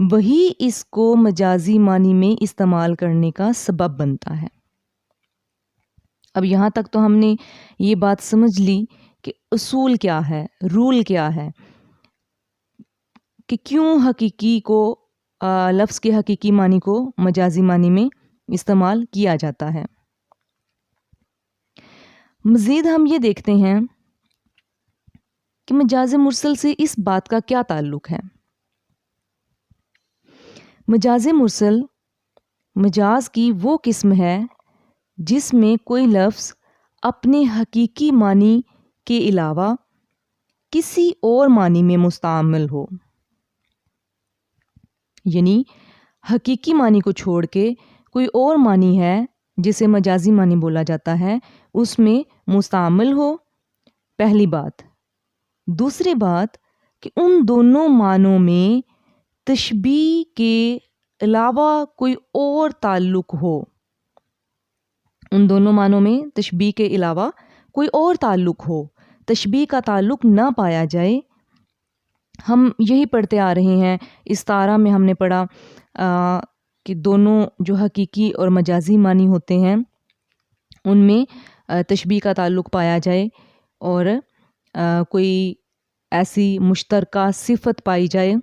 وہی اس کو مجازی معنی میں استعمال کرنے کا سبب بنتا ہے۔ اب یہاں تک تو ہم نے یہ بات سمجھ لی کہ اصول کیا ہے، رول کیا ہے، کہ کیوں حقیقی کو لفظ کے حقیقی معنی کو مجازی معنی میں استعمال کیا جاتا ہے۔ مزید ہم یہ دیکھتے ہیں کہ مجاز مرسل سے اس بات کا کیا تعلق ہے۔ مجاز مرسل مجاز کی وہ قسم ہے جس میں کوئی لفظ اپنے حقیقی معنی کے علاوہ کسی اور معنی میں مستعمل ہو، یعنی حقیقی معنی کو چھوڑ کے کوئی اور معنی ہے جسے مجازی معنی بولا جاتا ہے، اس میں مستعمل ہو، پہلی بات۔ دوسری بات کہ ان دونوں معنوں میں تشبیہ کے علاوہ کوئی اور تعلق ہو، ان دونوں معنوں میں تشبیہ کے علاوہ کوئی اور تعلق ہو، تشبیہ کا تعلق نہ پایا جائے۔ ہم یہی پڑھتے آ رہے ہیں، استعارہ میں ہم نے پڑھا کہ دونوں جو حقیقی اور مجازی معنی ہوتے ہیں ان میں تشبیہ کا تعلق پایا جائے اور کوئی ایسی مشترکہ صفت پائی جائے۔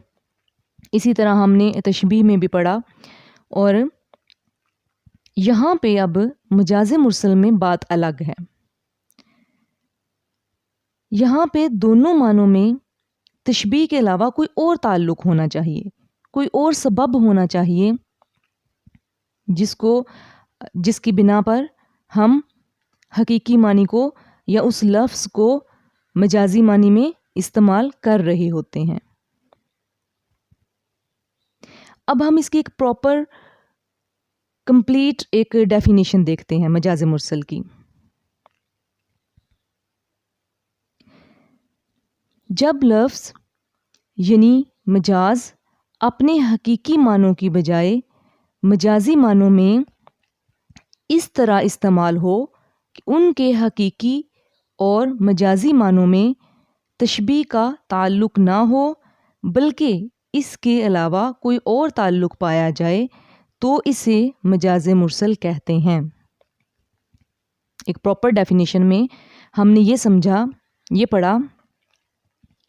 اسی طرح ہم نے تشبیہ میں بھی پڑھا، اور یہاں پہ اب مجاز مرسل میں بات الگ ہے۔ یہاں پہ دونوں معنوں میں تشبیہ کے علاوہ کوئی اور تعلق ہونا چاہیے، کوئی اور سبب ہونا چاہیے جس کی بنا پر ہم حقیقی معنی کو یا اس لفظ کو مجازی معنی میں استعمال کر رہے ہوتے ہیں۔ اب ہم اس کی ایک پراپر کمپلیٹ ایک ڈیفینیشن دیکھتے ہیں مجاز مرسل کی۔ جب لفظ یعنی مجاز اپنے حقیقی معنوں کی بجائے مجازی معنوں میں اس طرح استعمال ہو کہ ان کے حقیقی اور مجازی معنوں میں تشبیہ کا تعلق نہ ہو بلکہ اس کے علاوہ کوئی اور تعلق پایا جائے تو اسے مجاز مرسل کہتے ہیں۔ ایک پراپر ڈیفینیشن میں ہم نے یہ سمجھا، یہ پڑھا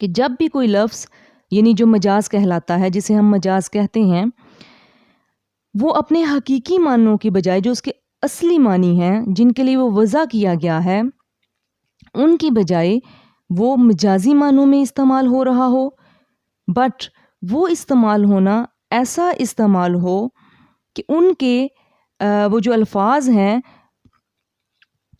کہ جب بھی کوئی لفظ یعنی جو مجاز کہلاتا ہے، جسے ہم مجاز کہتے ہیں، وہ اپنے حقیقی معنوں کی بجائے جو اس کے اصلی معنی ہیں جن کے لیے وہ وضع کیا گیا ہے، ان کی بجائے وہ مجازی معنوں میں استعمال ہو رہا ہو، بٹ وہ استعمال ہونا ایسا استعمال ہو کہ ان کے وہ جو الفاظ ہیں،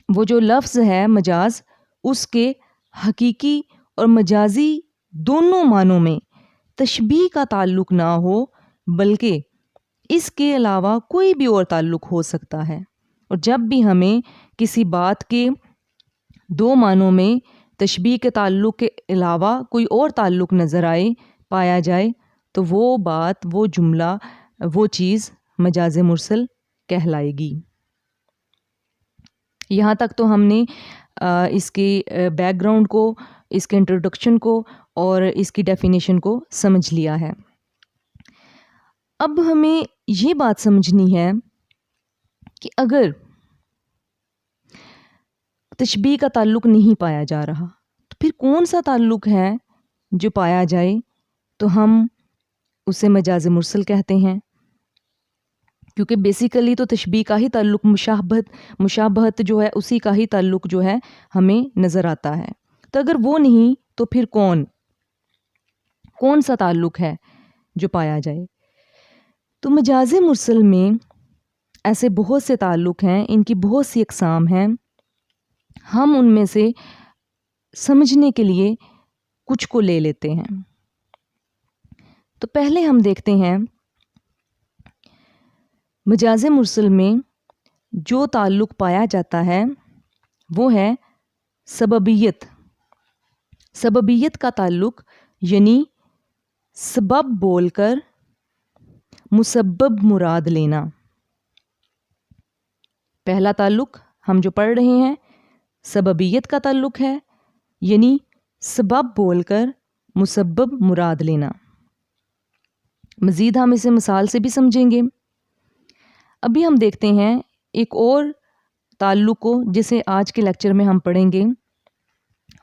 وہ جو لفظ ہے مجاز، اس کے حقیقی اور مجازی دونوں معنوں میں تشبیہ کا تعلق نہ ہو بلکہ اس کے علاوہ کوئی بھی اور تعلق ہو سکتا ہے۔ اور جب بھی ہمیں کسی بات کے دو معنوں میں تشبیہ کے تعلق کے علاوہ کوئی اور تعلق نظر آئے، پایا جائے، تو وہ بات، وہ جملہ، وہ چیز مجاز مرسل کہلائے گی۔ یہاں تک تو ہم نے اس کے بیک گراؤنڈ کو، اس کے انٹروڈکشن کو اور اس کی ڈیفینیشن کو سمجھ لیا ہے۔ اب ہمیں یہ بات سمجھنی ہے کہ اگر تشبیہ کا تعلق نہیں پایا جا رہا تو پھر کون سا تعلق ہے جو پایا جائے تو ہم اسے مجاز مرسل کہتے ہیں، کیونکہ بیسیکلی تو تشبیہ کا ہی تعلق، مشابہت جو ہے اسی کا ہی تعلق جو ہے ہمیں نظر آتا ہے۔ تو اگر وہ نہیں تو پھر کون سا تعلق ہے جو پایا جائے؟ تو مجاز مرسل میں ایسے بہت سے تعلق ہیں، ان کی بہت سی اقسام ہیں۔ ہم ان میں سے سمجھنے کے لیے کچھ کو لے لیتے ہیں۔ تو پہلے ہم دیکھتے ہیں مجاز مرسل میں جو تعلق پایا جاتا ہے وہ ہے سببیت۔ سببیت کا تعلق یعنی سبب بول کر مسبب مراد لینا۔ پہلا تعلق ہم جو پڑھ رہے ہیں سببیت کا تعلق ہے، یعنی سبب بول کر مسبب مراد لینا۔ مزید ہم اسے مثال سے بھی سمجھیں گے۔ ابھی ہم دیکھتے ہیں ایک اور تعلق کو جسے آج کے لیکچر میں ہم پڑھیں گے،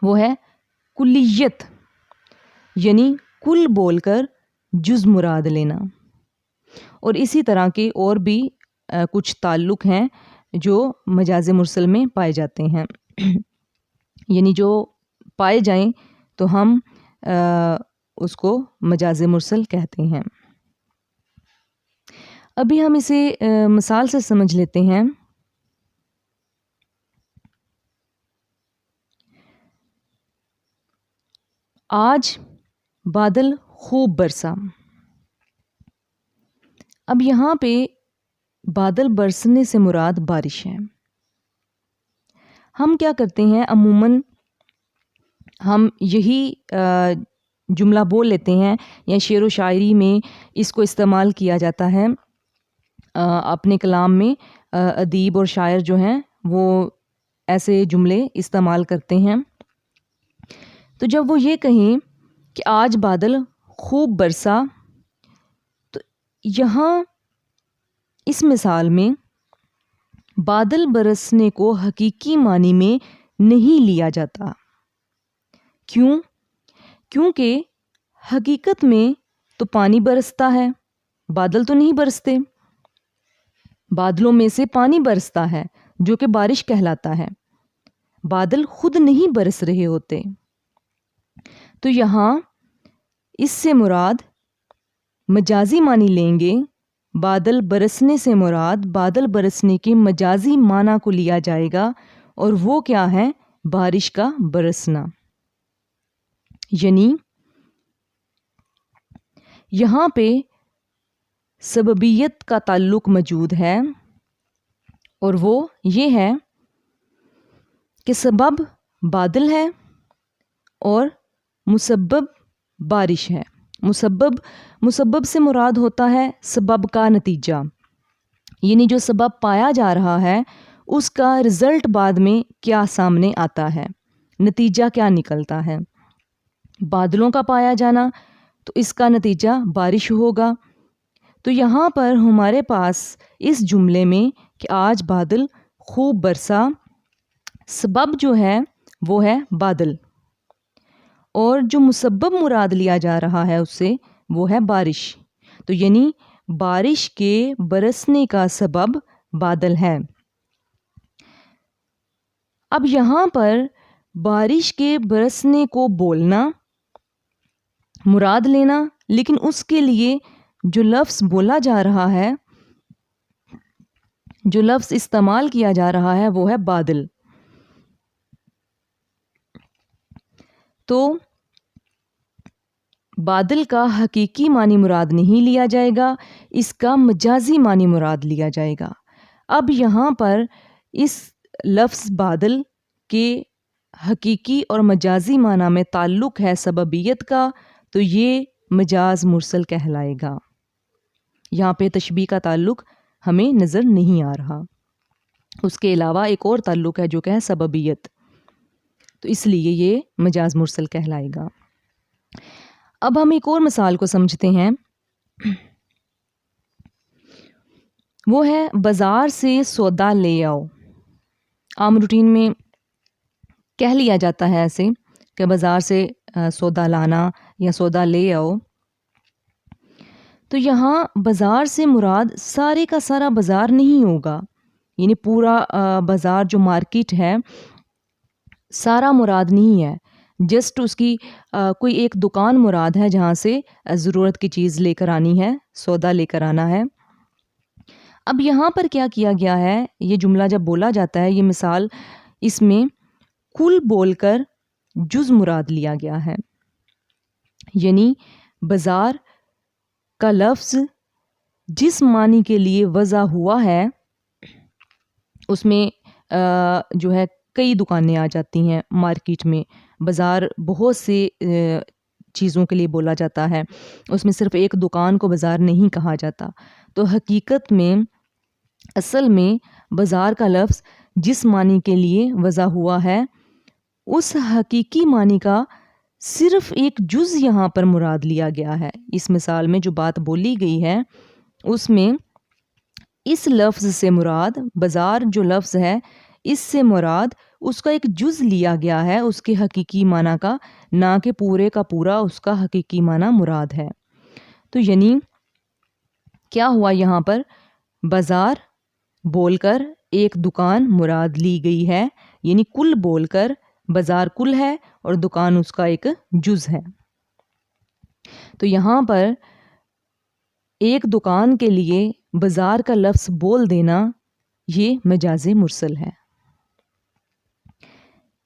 وہ ہے کلیت، یعنی کل بول کر جز مراد لینا۔ اور اسی طرح کے اور بھی کچھ تعلق ہیں جو مجاز مرسل میں پائے جاتے ہیں، یعنی جو پائے جائیں تو ہم اس کو مجاز مرسل کہتے ہیں۔ ابھی ہم اسے مثال سے سمجھ لیتے ہیں۔ آج بادل خوب برسا۔ اب یہاں پہ بادل برسنے سے مراد بارش ہے۔ ہم کیا کرتے ہیں، عموماً ہم یہی جملہ بول لیتے ہیں یا شعر و شاعری میں اس کو استعمال کیا جاتا ہے۔ اپنے کلام میں ادیب اور شاعر جو ہیں وہ ایسے جملے استعمال کرتے ہیں۔ تو جب وہ یہ کہیں کہ آج بادل خوب برسا، تو یہاں اس مثال میں بادل برسنے کو حقیقی معنی میں نہیں لیا جاتا۔ کیوں؟ کیونکہ حقیقت میں تو پانی برستا ہے، بادل تو نہیں برستے۔ بادلوں میں سے پانی برستا ہے جو کہ بارش کہلاتا ہے، بادل خود نہیں برس رہے ہوتے۔ تو یہاں اس سے مراد مجازی معنی لیں گے، بادل برسنے سے مراد بادل برسنے کے مجازی معنی کو لیا جائے گا، اور وہ کیا ہے؟ بارش کا برسنا۔ یعنی یہاں پہ سببیت کا تعلق موجود ہے، اور وہ یہ ہے کہ سبب بادل ہے اور مسبب بارش ہے۔ مسبب سے مراد ہوتا ہے سبب کا نتیجہ، یعنی جو سبب پایا جا رہا ہے اس کا رزلٹ بعد میں کیا سامنے آتا ہے، نتیجہ کیا نکلتا ہے۔ بادلوں کا پایا جانا تو اس کا نتیجہ بارش ہوگا۔ تو یہاں پر ہمارے پاس اس جملے میں کہ آج بادل خوب برسا، سبب جو ہے وہ ہے بادل، اور جو مسبب مراد لیا جا رہا ہے اس سے وہ ہے بارش۔ تو یعنی بارش کے برسنے کا سبب بادل ہے۔ اب یہاں پر بارش کے برسنے کو بولنا، مراد لینا، لیکن اس کے لیے جو لفظ بولا جا رہا ہے، جو لفظ استعمال کیا جا رہا ہے وہ ہے بادل۔ تو بادل کا حقیقی معنی مراد نہیں لیا جائے گا، اس کا مجازی معنی مراد لیا جائے گا۔ اب یہاں پر اس لفظ بادل کے حقیقی اور مجازی معنی میں تعلق ہے سببیت کا، تو یہ مجاز مرسل کہلائے گا۔ یہاں پہ تشبیہ کا تعلق ہمیں نظر نہیں آ رہا، اس کے علاوہ ایک اور تعلق ہے جو کہ ہے سببیت، تو اس لیے یہ مجاز مرسل کہلائے گا۔ اب ہم ایک اور مثال کو سمجھتے ہیں، وہ ہے بازار سے سودا لے آؤ۔ عام روٹین میں کہہ لیا جاتا ہے ایسے کہ بازار سے سودا لانا یا سودا لے آؤ۔ تو یہاں بازار سے مراد سارے کا سارا بازار نہیں ہوگا، یعنی پورا بازار جو مارکیٹ ہے سارا مراد نہیں ہے، جسٹ اس کی کوئی ایک دکان مراد ہے جہاں سے ضرورت کی چیز لے کر آنی ہے، سودا لے کر آنا ہے۔ اب یہاں پر کیا کیا گیا ہے، یہ جملہ جب بولا جاتا ہے، یہ مثال، اس میں کل بول کر جز مراد لیا گیا ہے، یعنی بازار کا لفظ جس معنی کے لیے وضع ہوا ہے اس میں جو ہے کئی دکانیں آ جاتی ہیں مارکیٹ میں۔ بازار بہت سے چیزوں کے لیے بولا جاتا ہے، اس میں صرف ایک دکان کو بازار نہیں کہا جاتا۔ تو حقیقت میں اصل میں بازار کا لفظ جس معنی کے لیے وضع ہوا ہے اس حقیقی معنی کا صرف ایک جز یہاں پر مراد لیا گیا ہے. اس مثال میں جو بات بولی گئی ہے اس میں اس لفظ سے مراد بازار جو لفظ ہے اس سے مراد اس کا ایک جز لیا گیا ہے اس کے حقیقی معنی کا، نہ کہ پورے کا پورا اس کا حقیقی معنی مراد ہے. تو یعنی کیا ہوا یہاں پر، بازار بول کر ایک دکان مراد لی گئی ہے، یعنی کل بول کر بازار کل ہے اور دکان اس کا ایک جز ہے. تو یہاں پر ایک دکان کے لیے بازار کا لفظ بول دینا یہ مجاز مرسل ہے.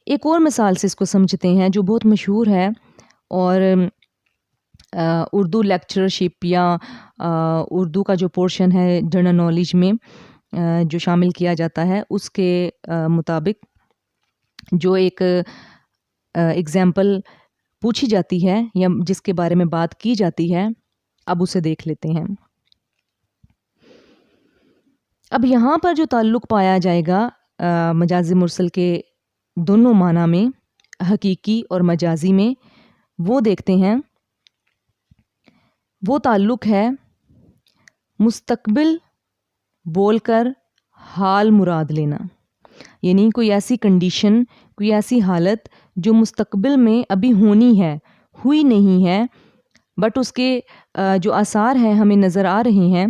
ایک اور مثال سے اس کو سمجھتے ہیں جو بہت مشہور ہے اور اردو لیکچرشپ یا اردو کا جو پورشن ہے جنرل نالج میں جو شامل کیا جاتا ہے اس کے مطابق جو ایک ایگزامپل پوچھی جاتی ہے یا جس کے بارے میں بات کی جاتی ہے، اب اسے دیکھ لیتے ہیں. اب یہاں پر جو تعلق پایا جائے گا مجاز مرسل کے دونوں معنی میں، حقیقی اور مجازی میں، وہ دیکھتے ہیں. وہ تعلق ہے مستقبل بول کر حال مراد لینا، یعنی کوئی ایسی کنڈیشن، کوئی ایسی حالت جو مستقبل میں ابھی ہونی ہے، ہوئی نہیں ہے، بٹ اس کے جو آثار ہیں ہمیں نظر آ رہے ہیں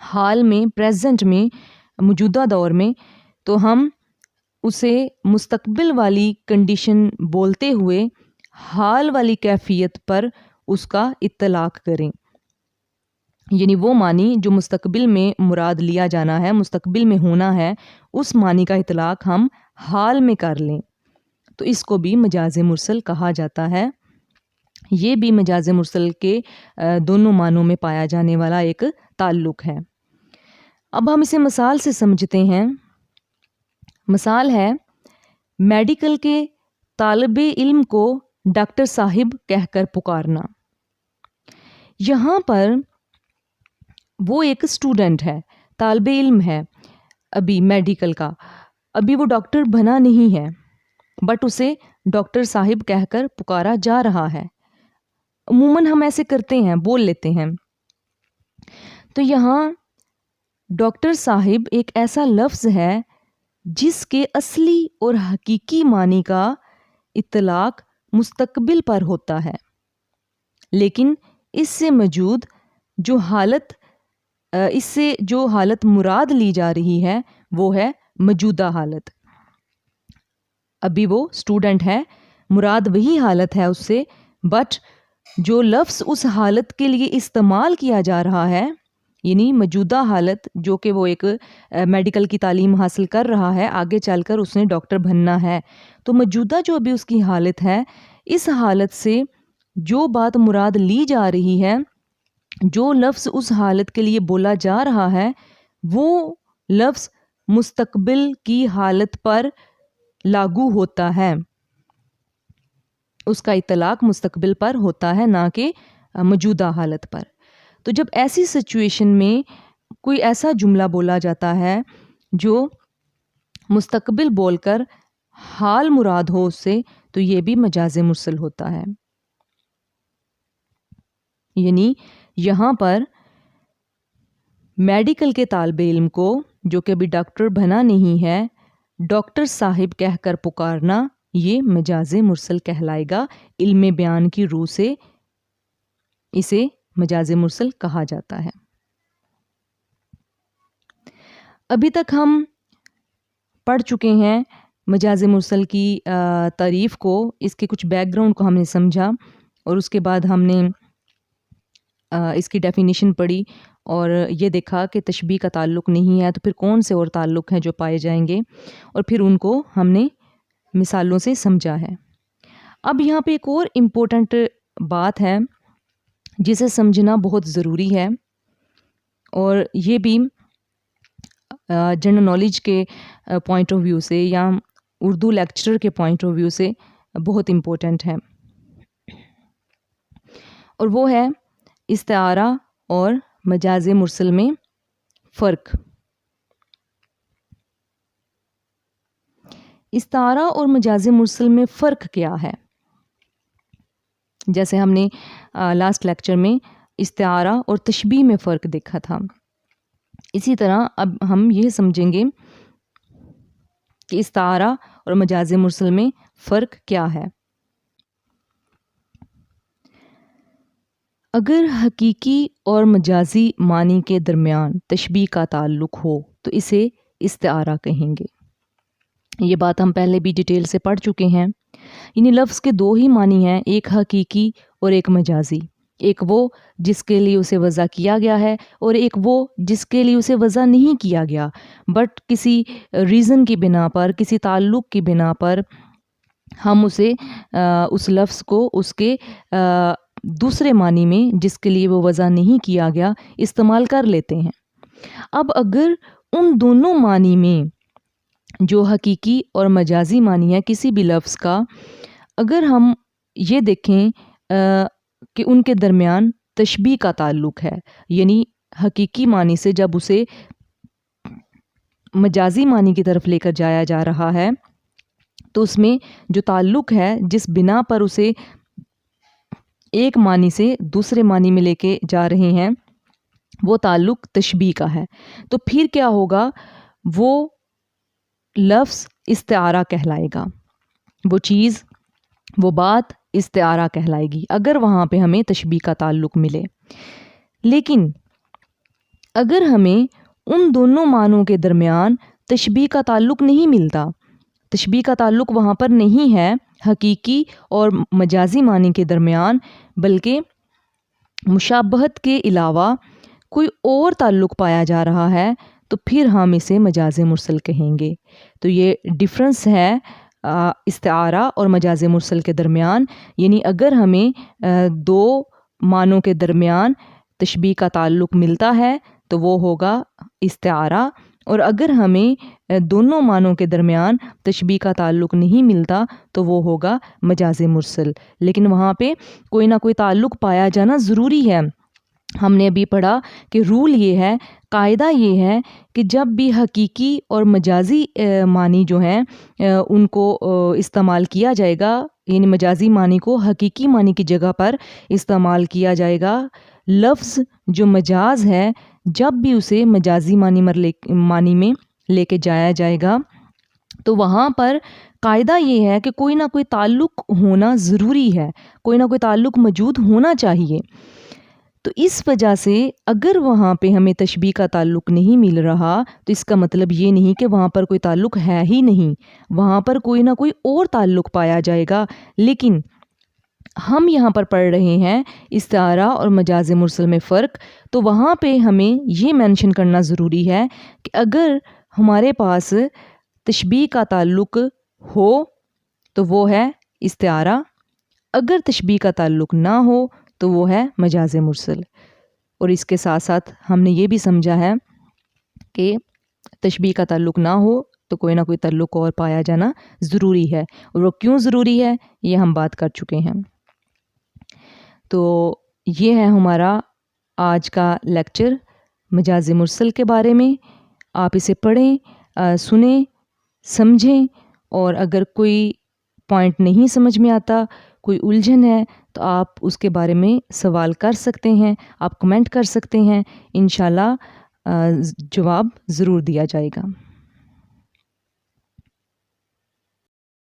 حال میں، پریزنٹ میں، موجودہ دور میں، تو ہم اسے مستقبل والی کنڈیشن بولتے ہوئے حال والی کیفیت پر اس کا اطلاق کریں. یعنی وہ معنی جو مستقبل میں مراد لیا جانا ہے، مستقبل میں ہونا ہے، اس معنی کا اطلاق ہم حال میں کر لیں تو اس کو بھی مجاز مرسل کہا جاتا ہے. یہ بھی مجاز مرسل کے دونوں معنوں میں پایا جانے والا ایک تعلق ہے. اب ہم اسے مثال سے سمجھتے ہیں. مثال ہے میڈیکل کے طالب علم کو ڈاکٹر صاحب کہہ کر پکارنا. یہاں پر وہ ایک اسٹوڈنٹ ہے، طالب علم ہے ابھی میڈیکل کا، ابھی وہ ڈاکٹر بنا نہیں ہے، بٹ اسے ڈاکٹر صاحب کہہ کر پکارا جا رہا ہے. عموماً ہم ایسے کرتے ہیں، بول لیتے ہیں. تو یہاں ڈاکٹر صاحب ایک ایسا لفظ ہے جس کے اصلی اور حقیقی معنی کا اطلاق مستقبل پر ہوتا ہے، لیکن اس سے موجود جو حالت، اس سے جو حالت مراد لی جا رہی ہے وہ ہے موجودہ حالت. ابھی وہ اسٹوڈنٹ ہے، مراد وہی حالت ہے اس سے، بٹ جو لفظ اس حالت کے لیے استعمال کیا جا رہا ہے، یعنی موجودہ حالت جو کہ وہ ایک میڈیکل کی تعلیم حاصل کر رہا ہے، آگے چل کر اس نے ڈاکٹر بننا ہے، تو موجودہ جو ابھی اس کی حالت ہے، اس حالت سے جو بات مراد لی جا رہی ہے، جو لفظ اس حالت کے لیے بولا جا رہا ہے، وہ لفظ مستقبل کی حالت پر لاگو ہوتا ہے، اس کا اطلاق مستقبل پر ہوتا ہے، نہ کہ موجودہ حالت پر. تو جب ایسی سچویشن میں کوئی ایسا جملہ بولا جاتا ہے جو مستقبل بول کر حال مراد ہو اس سے، تو یہ بھی مجاز مرسل ہوتا ہے. یعنی یہاں پر میڈیکل کے طالب علم کو جو کہ ابھی ڈاکٹر بنا نہیں ہے، ڈاکٹر صاحب کہہ کر پکارنا، یہ مجاز مرسل کہلائے گا. علم بیان کی روح سے اسے مجاز مرسل کہا جاتا ہے. ابھی تک ہم پڑھ چکے ہیں مجاز مرسل کی تعریف کو، اس کے کچھ بیک گراؤنڈ کو ہم نے سمجھا، اور اس کے بعد ہم نے اس کی ڈیفینیشن پڑھی اور یہ دیکھا کہ تشبیہ کا تعلق نہیں ہے تو پھر کون سے اور تعلق ہیں جو پائے جائیں گے، اور پھر ان کو ہم نے مثالوں سے سمجھا ہے. اب یہاں پہ ایک اور امپورٹنٹ بات ہے جسے سمجھنا بہت ضروری ہے، اور یہ بھی جنرل نالج کے پوائنٹ آف ویو سے یا اردو لیکچرر کے پوائنٹ آف ویو سے بہت امپورٹنٹ ہے، اور وہ ہے استعارہ اور مجاز مرسل میں فرق. استعارہ اور مجاز مرسل میں فرق کیا ہے؟ جیسے ہم نے لاسٹ لیکچر میں استعارہ اور تشبیہ میں فرق دیکھا تھا، اسی طرح اب ہم یہ سمجھیں گے کہ استعارہ اور مجاز مرسل میں فرق کیا ہے۔ اگر حقیقی اور مجازی معنی کے درمیان تشبیہ کا تعلق ہو تو اسے استعارہ کہیں گے۔ یہ بات ہم پہلے بھی ڈیٹیل سے پڑھ چکے ہیں، یعنی لفظ کے دو ہی معنی ہیں، ایک حقیقی اور ایک مجازی، ایک وہ جس کے لیے اسے وضع کیا گیا ہے اور ایک وہ جس کے لیے اسے وضع نہیں کیا گیا، بٹ کسی ریزن کی بنا پر، کسی تعلق کی بنا پر ہم اسے اس لفظ کو اس کے دوسرے معنی میں جس کے لیے وہ وضع نہیں کیا گیا استعمال کر لیتے ہیں۔ اب اگر ان دونوں معنی میں جو حقیقی اور مجازی معنی ہے کسی بھی لفظ کا، اگر ہم یہ دیکھیں کہ ان کے درمیان تشبیہ کا تعلق ہے، یعنی حقیقی معنی سے جب اسے مجازی معنی کی طرف لے کر جایا جا رہا ہے تو اس میں جو تعلق ہے، جس بنا پر اسے ایک معنی سے دوسرے معنی میں لے کے جا رہے ہیں، وہ تعلق تشبیہ کا ہے، تو پھر کیا ہوگا، وہ لفظ استعارہ کہلائے گا، وہ چیز، وہ بات استعارہ کہلائے گی اگر وہاں پہ ہمیں تشبیہ کا تعلق ملے۔ لیکن اگر ہمیں ان دونوں معنوں کے درمیان تشبیہ کا تعلق نہیں ملتا، تشبیہ کا تعلق وہاں پر نہیں ہے حقیقی اور مجازی معنی کے درمیان، بلکہ مشابہت کے علاوہ کوئی اور تعلق پایا جا رہا ہے، تو پھر ہم اسے مجاز مرسل کہیں گے۔ تو یہ ڈفرنس ہے استعارہ اور مجاز مرسل کے درمیان، یعنی اگر ہمیں دو معنوں کے درمیان تشبیہ کا تعلق ملتا ہے تو وہ ہوگا استعارہ، اور اگر ہمیں دونوں معنوں کے درمیان تشبیہ کا تعلق نہیں ملتا تو وہ ہوگا مجاز مرسل، لیکن وہاں پہ کوئی نہ کوئی تعلق پایا جانا ضروری ہے۔ ہم نے ابھی پڑھا کہ رول یہ ہے، قاعدہ یہ ہے کہ جب بھی حقیقی اور مجازی معنی جو ہیں ان کو استعمال کیا جائے گا، یعنی مجازی معنی کو حقیقی معنی کی جگہ پر استعمال کیا جائے گا، لفظ جو مجاز ہے جب بھی اسے مجازی معنی میں لے کے جایا جائے گا تو وہاں پر قاعدہ یہ ہے کہ کوئی نہ کوئی تعلق ہونا ضروری ہے، کوئی نہ کوئی تعلق موجود ہونا چاہیے۔ تو اس وجہ سے اگر وہاں پہ ہمیں تشبیہ کا تعلق نہیں مل رہا تو اس کا مطلب یہ نہیں کہ وہاں پر کوئی تعلق ہے ہی نہیں، وہاں پر کوئی نہ کوئی اور تعلق پایا جائے گا۔ لیکن ہم یہاں پر پڑھ رہے ہیں استعارہ اور مجاز مرسل میں فرق، تو وہاں پہ ہمیں یہ مینشن کرنا ضروری ہے کہ اگر ہمارے پاس تشبیہ کا تعلق ہو تو وہ ہے استعارہ، اگر تشبیہ کا تعلق نہ ہو تو وہ ہے مجاز مرسل۔ اور اس کے ساتھ ساتھ ہم نے یہ بھی سمجھا ہے کہ تشبیہ کا تعلق نہ ہو تو کوئی نہ کوئی تعلق اور پایا جانا ضروری ہے، اور وہ کیوں ضروری ہے یہ ہم بات کر چکے ہیں۔ تو یہ ہے ہمارا آج کا لیکچر مجاز مرسل کے بارے میں۔ آپ اسے پڑھیں، سنیں، سمجھیں، اور اگر کوئی پوائنٹ نہیں سمجھ میں آتا، کوئی الجھن ہے تو آپ اس کے بارے میں سوال کر سکتے ہیں، آپ کمنٹ کر سکتے ہیں، انشاءاللہ جواب ضرور دیا جائے گا۔